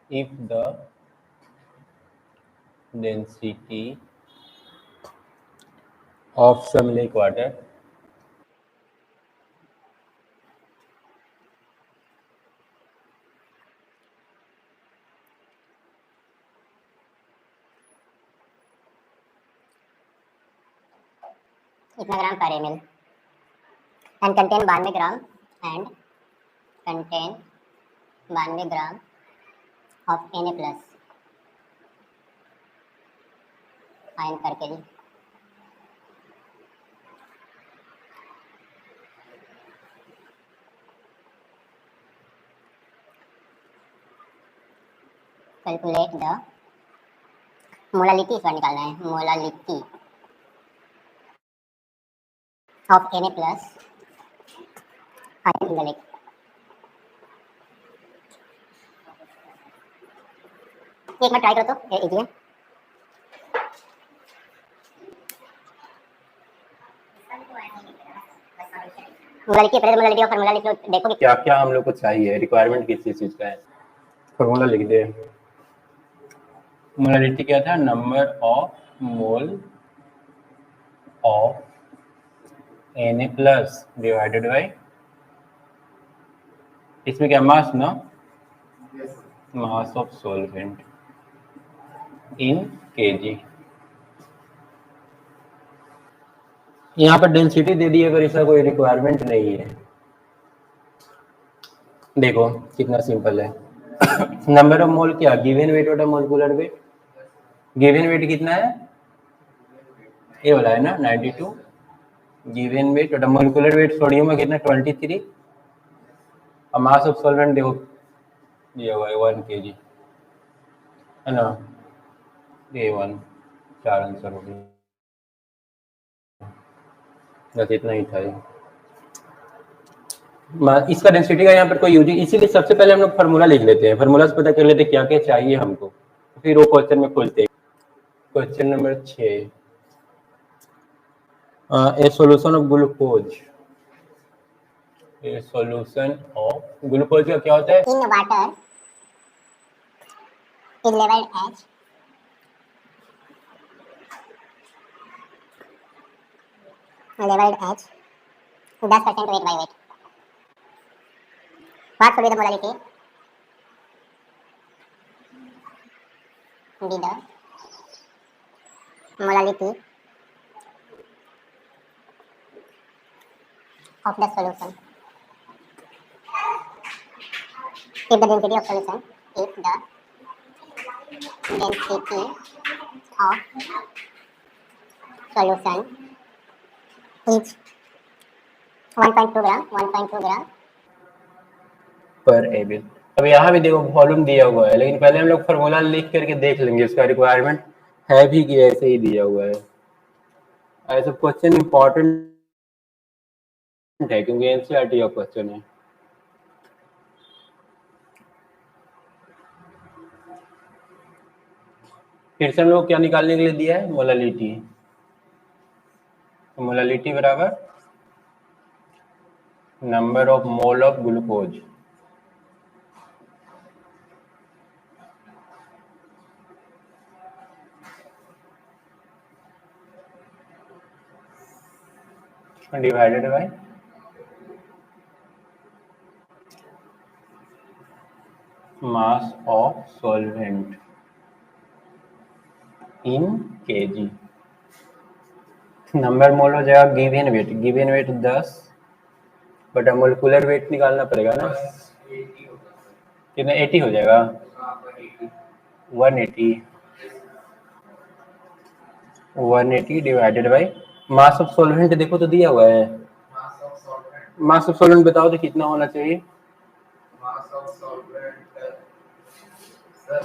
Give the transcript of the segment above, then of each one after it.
if the density of some lake water इतना ग्राम पर ml and contain 92 gram and contain 92 gram of Na plus ion per kg. Calculate the molality, इस बार निकालना है molality of Na plus ion in the lake. एक बार try करो तो easy है. Molality पहले मोलालिटी और फार्मूला लिख लो, देखो क्या क्या हम लोग को चाहिए, रिक्वायरमेंट किस चीज का है. फार्मूला लिख दे. मोलालिटी क्या था? Number of mole of Na plus divided by, इसमें क्या मास ना, मास ऑफ सॉल्वेंट इन केजी. यहाँ पर डेंसिटी दे दी है, अगर इसका कोई रिक्वायरमेंट नहीं है. देखो कितना सिंपल है. नंबर ऑफ मोल क्या, गिवन वेट बटा मोलिकुलर वेट. गिवन वेट कितना है? ये वाला है ना 92. गिवन वेट बटा मोलिकुलर वेट सोडियम में कितना 23. और मास ऑफ सॉल्वेंट देखो दिया हुआ है 1 kg है ना. A1 4 आंसर हो गया. बस इतना ही था ये. इसका डेंसिटी का यहाँ पर कोई यूजिंग, इसीलिए सबसे पहले हम लोग फार्मूला लिख लेते हैं. फार्मूला से पता कर लेते हैं क्या क्या चाहिए हमको, फिर वो क्वेश्चन में खोलते हैं. Question number 6, A solution of glucose. A solution of glucose का क्या होता है? In water is labeled as labeled as 10% weight by weight. What should be the molality? Be the molality of the solution. If the density of solution, if the density of solution is 1.2 gram पर ABL. अब यहाँ भी देखो volume दिया हुआ है, लेकिन पहले हम लोग फार्मूला लिख करके देख लेंगे इसका रिक्वायरमेंट है भी कि ऐसे ही दिया हुआ है. ऐसा क्वेश्चन इंपॉर्टेंट है क्योंकि एनसीईआरटी का क्वेश्चन है. फिर से हम लोग क्या निकालने के लिए दिया है? मोलालिटी. मोलालिटी बराबर number of mole of glucose. Divided by mass of solvent in KG. Number mole हो जाएगा given weight. Given weight 10 but molecular weight निकालना पड़ेगा ना. कितना 80 हो जाएगा? 180 divided by mass of solvent. देखो तो दिया हुआ है मास ऑफ सॉल्वेंट. बताओ तो कितना होना चाहिए? मास ऑफ सॉल्वेंट सर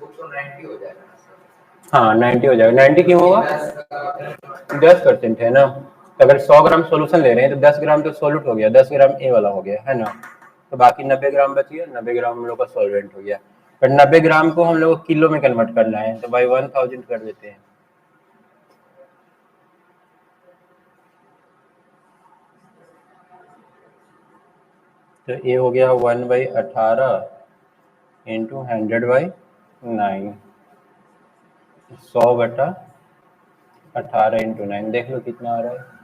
वो तो 90 हो जाएगा ना सर. हाँ 90 हो जाएगा. 90 क्यों होगा? 10% है ना. अगर 100 ग्राम सॉल्यूशन ले रहे हैं तो 10 ग्राम तो सॉल्यूट हो गया, 10 ग्राम ए वाला हो गया है ना. तो बाकी 90 ग्राम बच गया. 90 ग्राम हम लोग का सॉल्वेंट हो गया. पर 90 ग्राम को हम लोग को किलो में कन्वर्ट करना है, तो बाई 1000 कर देते हैं. तो ये हो गया 1/18 इंटू 100/9, 100/18 इंटू 9, देख लो कितना आ रहा है।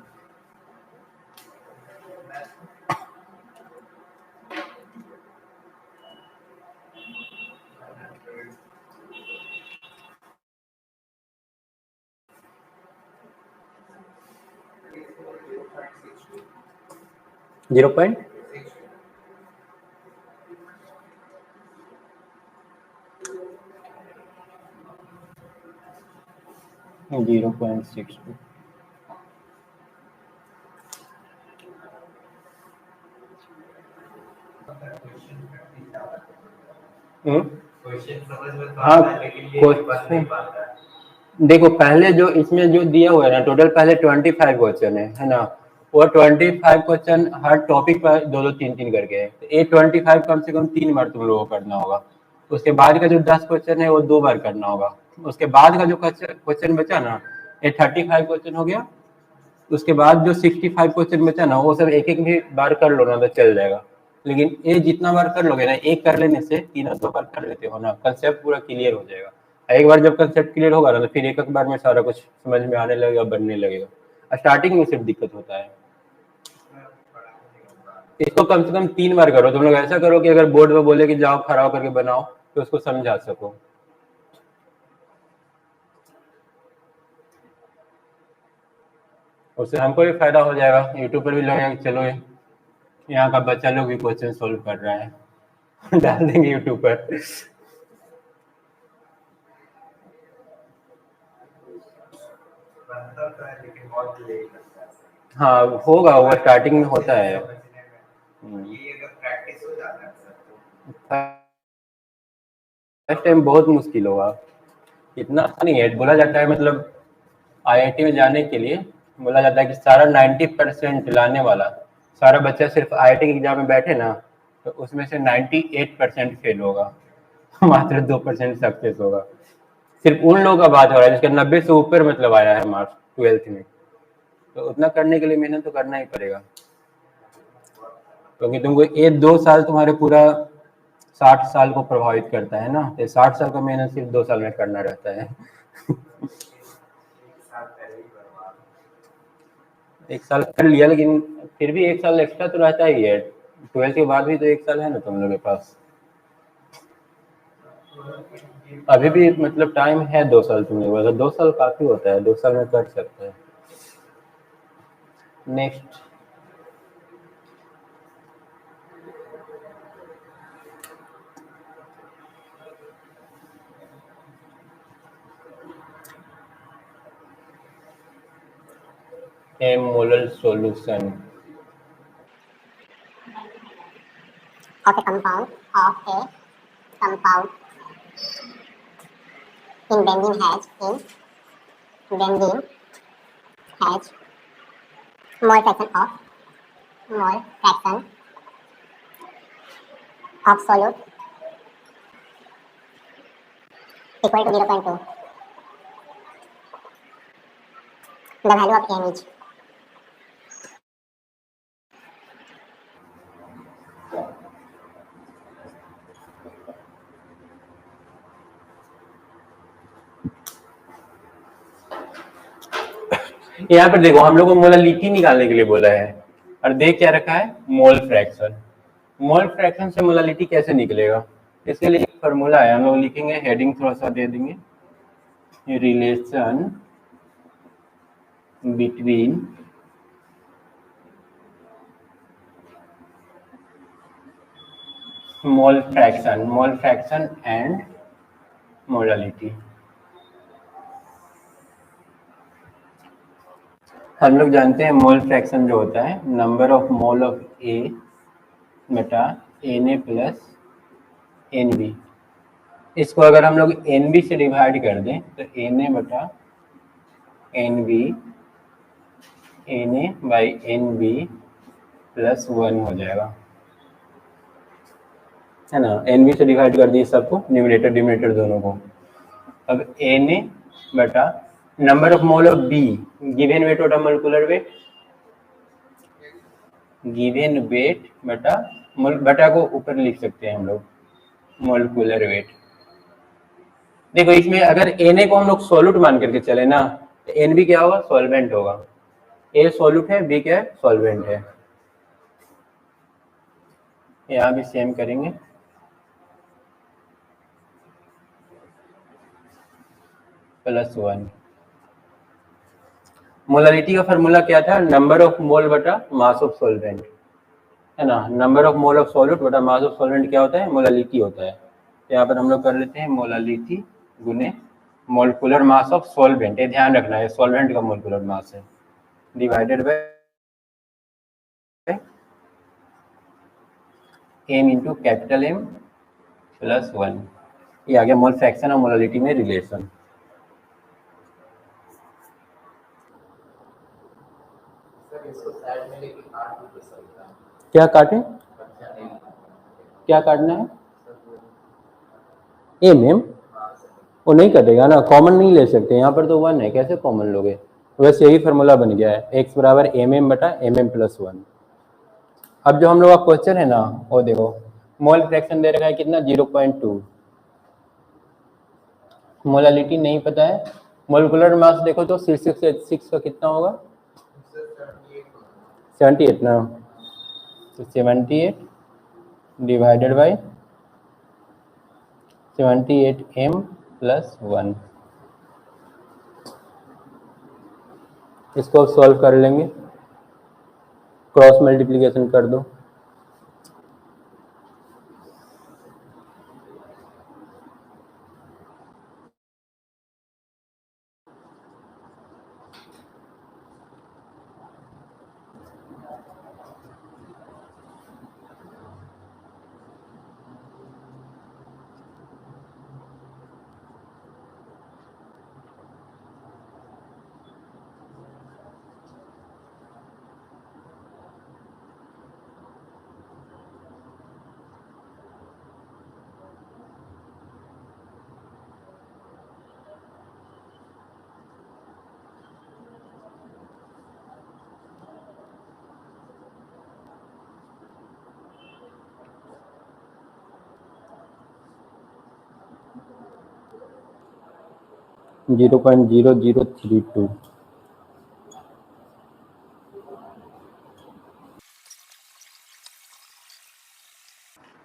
Zero point 0.62। क्वेश्चन समझ में तो हाँ, आता है लेकिन ये बन नहीं पाता है। देखो पहले जो इसमें जो दिया हुआ है ना, टोटल पहले 25 क्वेश्चन है ना, वो 25 क्वेश्चन हर टॉपिक पर दो दो तीन तीन करके है, तो ये 25 कम से कम 3 बार तुम लोगों को करना होगा। उसके बाद का जो 10 क्वेश्चन है वो 2 बार करना होगा। उसके बाद का जो क्वेश्चन बचा ना, ये 35 क्वेश्चन हो गया। उसके बाद जो 65 क्वेश्चन बचा ना, वो सब एक एक भी बार कर लो ना तो चल जाएगा। लेकिन ये जितना बार कर लोगे ना, एक कर लेने से 3 बार कर लेते हो ना, कंसेप्ट पूरा क्लियर हो जाएगा। एक बार जब कंसेप्ट क्लियर होगा ना, तो फिर एक एक बार में सारा कुछ समझ में आने लगेगा, बनने लगेगा। स्टार्टिंग में सिर्फ दिक्कत होता है। इसको कम से कम 3 बार करो। तुम लोग ऐसा करो कि अगर बोर्ड में बोले कि जाओ खड़ा होकर के बनाओ, तो उसको समझा सको। उससे हमको भी फायदा हो जाएगा, यूट्यूब पर भी लगेगा कि चलो यहाँ का बच्चा लोग भी क्वेश्चन सोल्व कर रहा है। डाल देंगे यूट्यूब पर। बनता तो है लेकिन बहुत लेट लगता है। हाँ होगा, वो स्टार्टिंग में होता है। समझने में ये अगर प्रैक्टिस हो जाता है सर तो फर्स्ट टाइम बहुत मुश्किल होगा, इतना आसान नहीं है। बोला जाता है मतलब आईआईटी में जाने के लिए बोला जाता है कि सारा 90% लाने वाला सारा बच्चा सिर्फ आईआईटी के एग्जाम में बैठे ना, तो उसमें से 98% फेल होगा। मात्र 2% सक्सेस होगा। सिर्फ उन लोगों का बात हो रहा है जिसका 90 से ऊपर मतलब आया है मार्क्स 12th में। तो उतना करने के लिए मेहनत तो करना ही पड़ेगा, क्योंकि तुमको ये 2 साल तुम्हारे पूरा 60 साल को प्रभावित करता है ना। तो 60 साल का मेहनत सिर्फ 2 साल में करना रहता है। एक साल पहले ही बर्बाद। 1 साल कर लिया, लेकिन फिर भी 1 साल एक्स्ट्रा तो रहता ही है। 12th के बाद भी तो 1 साल है ना तुम लोग के पास। अभी भी मतलब टाइम है 2 साल तुम लोग, अगर 2 साल काफी होता है, 2 साल में कर सकते हैं। Next a molar solution of a compound in benzene has mole fraction of solute equal to 0.2. The value of AN is यहाँ पर देखो, हम लोग को मोलालिटी निकालने के लिए बोला है, और देख क्या रखा है, मोल फ्रैक्शन। मोल फ्रैक्शन से मोलालिटी कैसे निकलेगा, इसके लिए एक फॉर्मूला है, हम लोग लिखेंगे, हेडिंग थोड़ा सा दे देंगे, relation between mole fraction and molality. हम लोग जानते हैं मोल फ्रैक्शन जो होता है, नंबर ऑफ मोल ऑफ ए बटा Na प्लस Nb। इसको अगर हम लोग Nb से डिवाइड कर दें तो Na बटा Nb Na by Nb plus 1 हो जाएगा, है ना। Nb से डिवाइड कर दिए सबको, न्यूमरेटर डिनोमिनेटर दोनों को। अब Na बटा number of mole of B, given weight बटा मोलिकुलर वेट, गिवन वेट बटा बटा को ऊपर लिख सकते हैं हम लोग, मोलिकुलर वेट। देखो इसमें अगर Na को हम लोग सॉल्यूट मान करके चले ना, तो Nb क्या होगा, सॉल्वेंट होगा। A सॉल्यूट है, B क्या है, सॉल्वेंट है। यहाँ भी सेम करेंगे। +1। मोलालिटी का फार्मूला क्या था, नंबर ऑफ मोल बटा मास ऑफ सॉल्वेंट, है ना। Number of mole of solute बटा मास ऑफ सॉल्वेंट क्या होता है, मोलालिटी होता है। तो यहाँ पर हम लोग कर लेते हैं मोलालिटी गुने मोलिकुलर मास ऑफ सॉल्वेंट, ये ध्यान रखना है, सॉल्वेंट का मोलिकुलर मास है, divided by m into capital M +1। ये आ गया मोल फ्रैक्शन और मोलालिटी में रिलेशन। सर इसको साइड में लेके काट भी दे सकता है। क्या काटें, अच्छा नहीं। क्या काटना है, सर M वो नहीं कटेगा ना, कॉमन नहीं ले सकते, यहाँ पर तो 1 है, कैसे कॉमन लोगे। वैसे यही फार्मूला बन गया है, x बराबर mm बटा mm +1। अब जो हम लोग का क्वेश्चन है ना, वो देखो मोल फ्रैक्शन दे रखा है कितना, 0.2। मोलालिटी नहीं पता है, मोलिकुलर मास देखो तो C6H6 का कितना होगा, 78 ना, तो 78 डिवाइडेड बाई 78m +1। इसको अब सॉल्व कर लेंगे, क्रॉस मल्टीप्लिकेशन कर दो। जीरो 0.0032।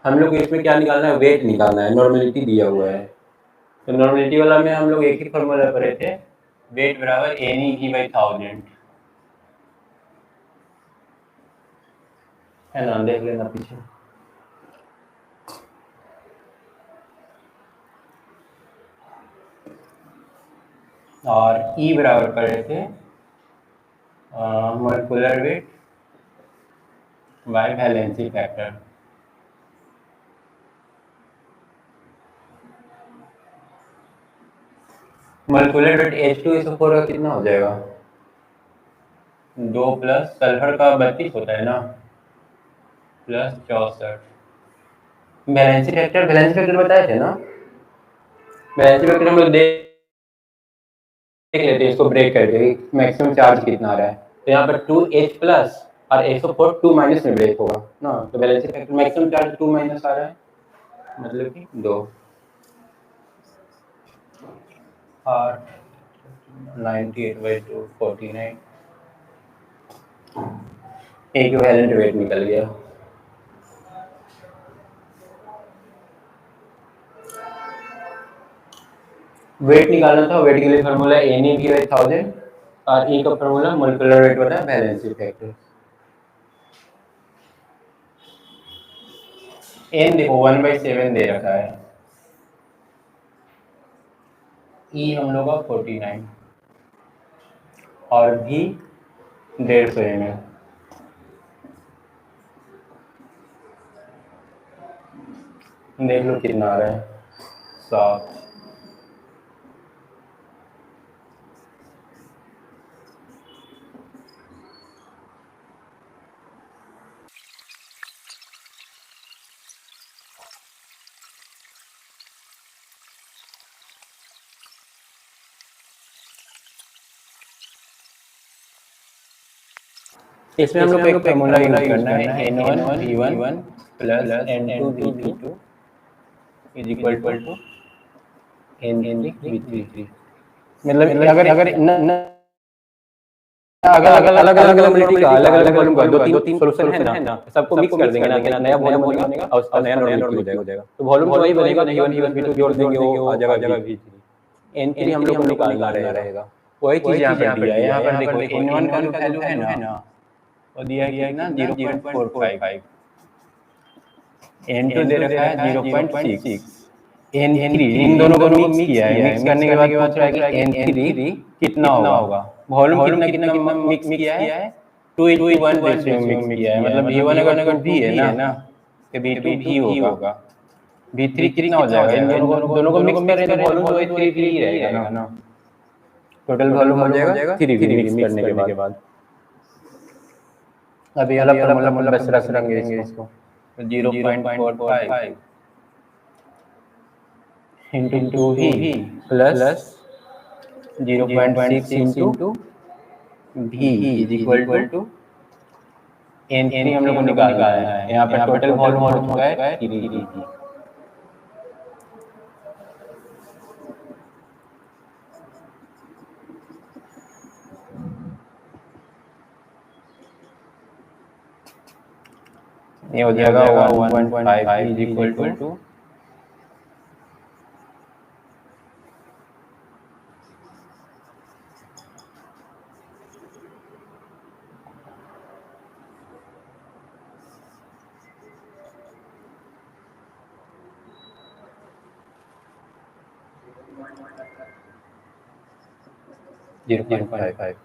हम लोग को इसमें क्या निकालना है, वेट निकालना है, नॉर्मेलिटी दिया हुआ है। तो नॉर्मेलिटी वाला में हम लोग एक ही फॉर्मूला पढ़े थे, वेट बराबर NeV/1000, है ना, देख लेना पीछे। और E बराबर पढ़े थे molecular weight by valency factor. Molecular weight H2SO4 का कितना हो जाएगा, 2 प्लस सल्फर का 32 होता है ना, प्लस 64। वैलेंसी फैक्टर बताए थे ना, वैलेंसी फैक्टर हम लोग देख लेते हैं, इसको ब्रेक करके मैक्सिमम चार्ज कितना आ रहा है। तो यहाँ पर 2H प्लस और SO4 2 माइनस में ब्रेक होगा ना, तो valency factor maximum charge 2 minus आ रहा है, मतलब कि 2। और 98/2 49 इक्विवेलेंट वेट निकल गया। वेट निकालना था, वेट के लिए फार्मूला NeV/1000 और E का फार्मूला मोलिकुलर वेट बटा वैलेंसी फैक्टर। N देखो 1/7 दे रखा है, E हम लोग का 49 और V 150 ml। देख लो कितना आ रहा है, 7। इसमें हम लोग को एक फार्मूला यूज करना है, N1 V1 plus N2V2 is equal to N3V3। मतलब अगर अगर अलग अलग नॉर्मलिटी का अलग अलग वॉल्यूम का दो तीन सोल्यूशन है ना, सबको मिक्स कर देंगे ना, नया वॉल्यूम बनेगा और उसका नया नॉर्मलिटी हो जाएगा। तो वॉल्यूम तो वही बनेगा, V1 V2 जोड़ देंगे, वो आ जाएगा V3। N3 हम लोग को निकालना रहेगा। वही चीज यहाँ पर दिया है। यहाँ पर देखो N1 का जो वैल्यू है ना, वो दिया है कितना 0.45, N2 दे रखा है 0.6, N3 इन दोनों को मिक्स किया है। मिक्स करने के बाद पूछ रहा है कि N3 कितना होगा, वॉल्यूम कितना कितना मिक्स किया है, 2:1 रेशियो में मिक्स किया है। मतलब V1 अगर 2V है ना, तो V2 V होगा, V3 कितना हो जाएगा, इन दोनों को मिक्स करें तो वॉल्यूम तो 3 ही रहेगा ना। टोटल वॉल्यूम हो जाएगा 3V मिक्स करने के बाद। अभी अलग फॉर्मूला बस रख देंगे इसको, 0.45 into 2V plus 0.6 into V is equal to N3 हम लोग को निकालना है। यहाँ पर टोटल वॉल्यूम हो चुका है 3V। ये हो जाएगा 1.5 इज इक्वल टू 0.5।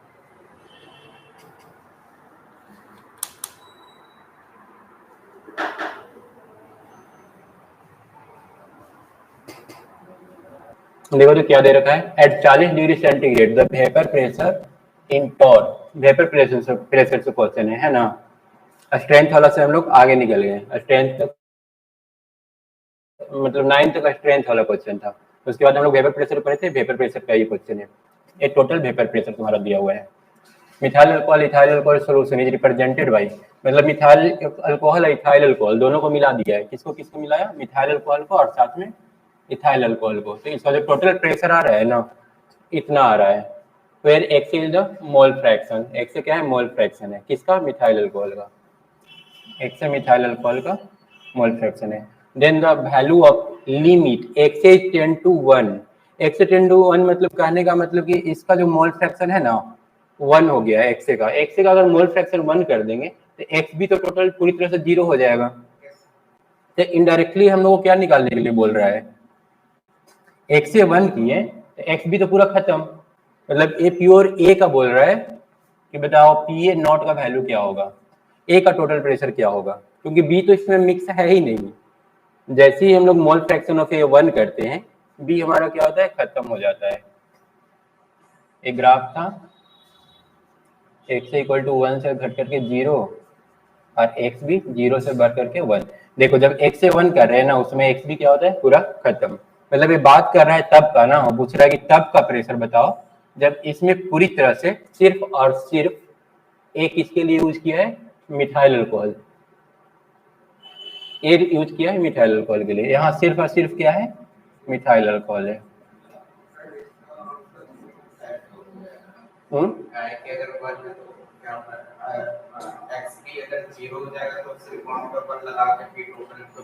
देखो तो क्या दे रखा है, at 40 degree centigrade the vapour pressure in torr, vapour pressure से क्वेश्चन है ना। स्ट्रेंथ वाला से हम लोग आगे निकल गए, स्ट्रेंथ तक मतलब 9 तक स्ट्रेंथ वाला क्वेश्चन था। उसके बाद हम लोग वेपर प्रेशर पढ़े थे, वेपर प्रेशर का ये क्वेश्चन है। ये टोटल वेपर प्रेशर तुम्हारा दिया हुआ है। Methyl alcohol ethyl alcohol solution is represented by, मतलब मिथाइल अल्कोहल इथाइल अल्कोहल दोनों को मिला दिया है। किसको किसको मिलाया, मिथाइल अल्कोहल को और साथ में इथाइल अल्कोहल को। तो इसका जो टोटल प्रेशर आ रहा है ना, इतना आ रहा है। फिर X is the mole fraction, X क्या है, मोल फ्रैक्शन है किसका, मिथाइल अल्कोहल का। एक्स से मिथाइल अल्कोहल का मोल फ्रैक्शन है। Then the value of limit X is 10 to 1, X से 10 to 1 मतलब कहने का मतलब कि इसका जो मोल फ्रैक्शन है ना 1 हो गया है। एक्स का अगर मोल फ्रैक्शन 1 कर देंगे तो एक्स भी तो टोटल पूरी तरह से 0 हो जाएगा। तो इनडायरेक्टली हम लोग को क्या निकालने के लिए बोल रहा है, एक्स से 1 किए तो एक्स भी तो पूरा खत्म। मतलब ए प्योर ए का बोल रहा है कि बताओ पी ए नॉट का वैल्यू क्या होगा, ए का टोटल प्रेशर क्या होगा, क्योंकि बी तो इसमें मिक्स है ही नहीं। जैसे ही हम लोग मोल फ्रैक्शन ऑफ ए 1 करते हैं, बी हमारा क्या होता है, खत्म हो जाता है। एक ग्राफ था, एक्स इक्वल टू 1 से घट करके 0 और एक्स भी 0 से बढ़ करके 1। देखो जब एक्स से 1 कर रहे हैं ना, उसमें एक्स भी क्या होता है, पूरा खत्म। मतलब ये बात कर रहा है तब का ना, पूछ रहा है कि तब का प्रेशर बताओ जब इसमें पूरी तरह से सिर्फ और सिर्फ एक इसके लिए यूज किया है, मिथाइल अल्कोहल। एक यूज किया है मिथाइल अल्कोहल के लिए, यहाँ सिर्फ और सिर्फ क्या है, मिथाइल अल्कोहल है।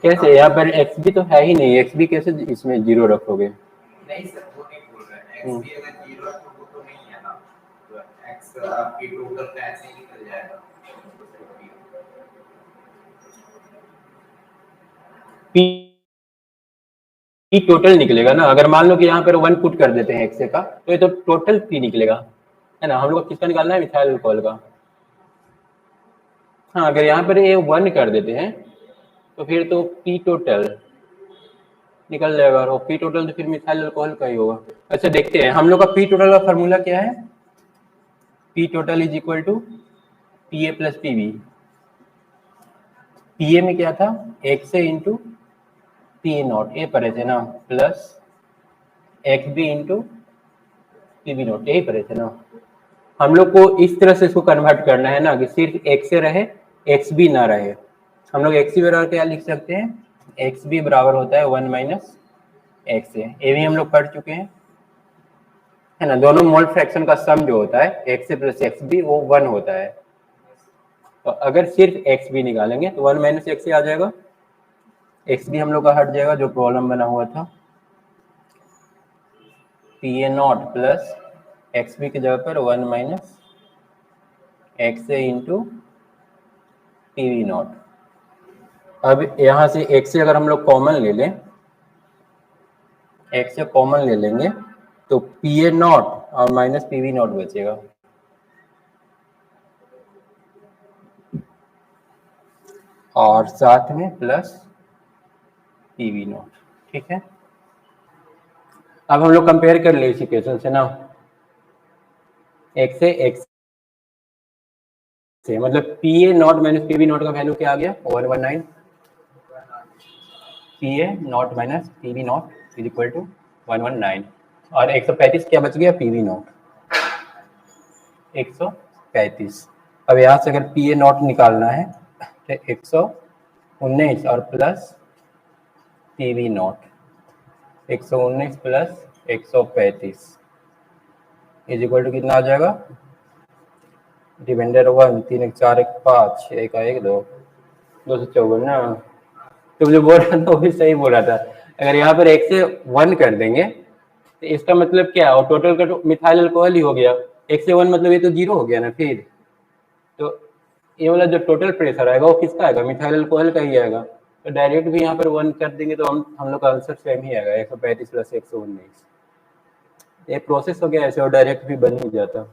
कैसे, यहाँ पर एक्स भी तो है ही नहीं, एक्स भी कैसे इसमें 0 रखोगे। नहीं सर, वो नहीं बोल रहे हैं। एक्स भी अगर 0 है तो वो तो नहीं है ना, तो एक्स आपकी टोटल का ऐसे ही निकल जाएगा। पी टोटल निकलेगा ना। अगर मान लो कि यहाँ पर 1 पुट कर देते हैं एक्स का, तो ये तो टोटल पी निकलेगा, है ना। हम लोग को किसका निकालना है, मिथाइल अल्कोहल का। हाँ, अगर यहाँ पर ये 1 कर देते हैं तो फिर तो पी टोटल निकल जाएगा, और पी टोटल तो फिर मिथाइल अल्कोहल का ही होगा। अच्छा देखते हैं, हम लोग का पी टोटल का फॉर्मूला क्या है, P total is equal to P A plus P B. P A में क्या था, X A into P A not, ए पढ़े थे ना, plus X B into P B not, यही पढ़े थे ना। हम लोग को इस तरह से इसको कन्वर्ट करना है ना कि सिर्फ एक्स ए रहे, एक्स बी ना रहे। हम लोग एक्स बी बराबर क्या लिख सकते हैं, एक्स बी बराबर होता है 1 माइनस एक्स ए। ये भी हम लोग कर चुके हैं, है ना। दोनों मोल फ्रैक्शन का सम जो होता है एक्स ए प्लस एक्स बी वो 1 होता है। तो अगर सिर्फ एक्स बी निकालेंगे तो 1 माइनस एक्स ए आ जाएगा, एक्स बी हम लोग का हट जाएगा जो प्रॉब्लम बना हुआ था, P A nought plus X B की जगह पर 1 minus X A into P V nought. अब यहाँ से एक्स से अगर हम लोग कॉमन ले लें, एक्स से कॉमन ले लेंगे तो पी ए नॉट और माइनस पी वी नॉट बचेगा, और साथ में प्लस पी वी नॉट। ठीक है, अब हम लोग कंपेयर कर ले इस इक्वेशन से ना, एक्स से एक्स से, मतलब P A naught minus P V naught का वैल्यू क्या आ गया 119, P A naught minus P V naught is equal to 119, और 135 क्या बच गया, पी वी नॉट 135। अब यहाँ से अगर पी ए नॉट निकालना है तो 119 और plus P V naught, 119 plus 135 is equal to कितना आ जाएगा, डिपेंडर 1 3 1 4 1 5 1 1 2 254 ना। तो जो बोल रहा था वो भी सही बोल रहा था, अगर यहाँ पर एक से 1 कर देंगे तो इसका मतलब क्या, और टोटल का मिथाइल अल्कोहल ही हो गया, एक से 1 मतलब ये तो 0 हो गया ना फिर। तो ये वाला जो टोटल प्रेशर आएगा वो किसका आएगा, मिथाइल अल्कोहल का ही आएगा। तो डायरेक्ट भी यहाँ पर 1 कर देंगे तो हम लोग का आंसर सेम ही आएगा, 135 प्लस 119। ये प्रोसेस हो गया ऐसे, और डायरेक्ट भी बन ही जाता।